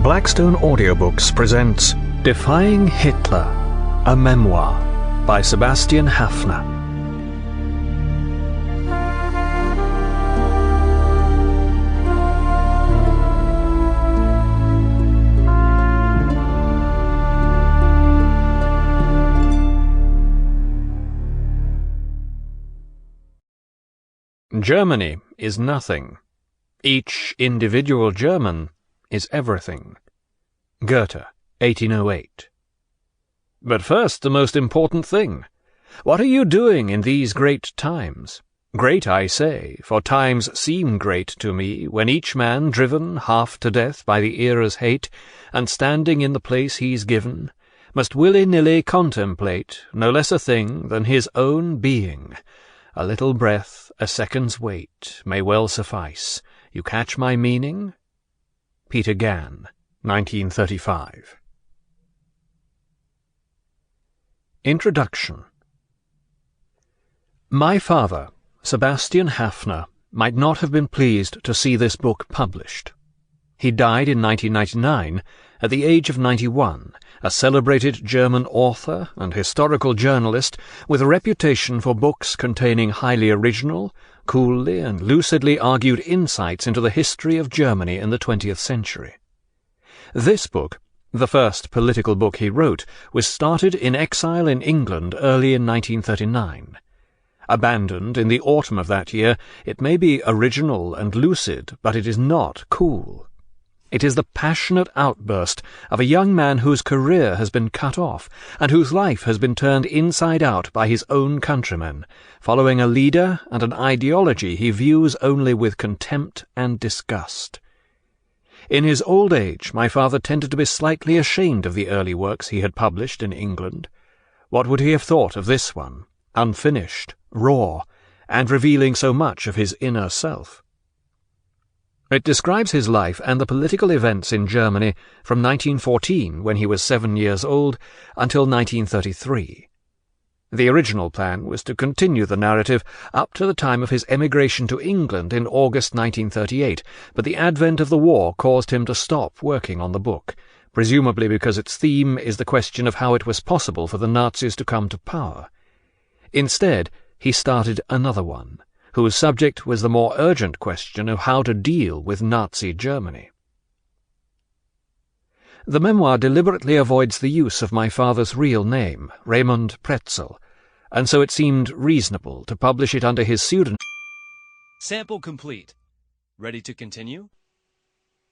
Blackstone Audiobooks presents Defying Hitler, a Memoir by Sebastian Haffner. Germany is nothing. Each individual German is everything. Goethe, 1808. But first, the most important thing. What are you doing in these great times? Great, I say, for times seem great to me, when each man, driven half to death by the era's hate, and standing in the place he's given, must willy-nilly contemplate no less a thing than his own being. A little breath, a second's wait, may well suffice. You catch my meaning? Peter Gann, 1935. Introduction. My father, Sebastian Haffner, might not have been pleased to see this book published. He died in 1999 at the age of 91, a celebrated German author and historical journalist with a reputation for books containing highly original, coolly and lucidly argued insights into the history of Germany in the 20th century. This book, the first political book he wrote, was started in exile in England early in 1939. Abandoned in the autumn of that year, it may be original and lucid, but it is not cool. It is the passionate outburst of a young man whose career has been cut off, and whose life has been turned inside out by his own countrymen, following a leader and an ideology he views only with contempt and disgust. In his old age, my father tended to be slightly ashamed of the early works he had published in England. What would he have thought of this one, unfinished, raw, and revealing so much of his inner self? It describes his life and the political events in Germany from 1914, when he was 7 years old, until 1933. The original plan was to continue the narrative up to the time of his emigration to England in August 1938, but the advent of the war caused him to stop working on the book, presumably because its theme is the question of how it was possible for the Nazis to come to power. Instead, he started another one, whose subject was the more urgent question of how to deal with Nazi Germany. The memoir deliberately avoids the use of my father's real name, Raymond Pretzel, and so it seemed reasonable to publish it under his pseudonym. Sample complete. Ready to continue?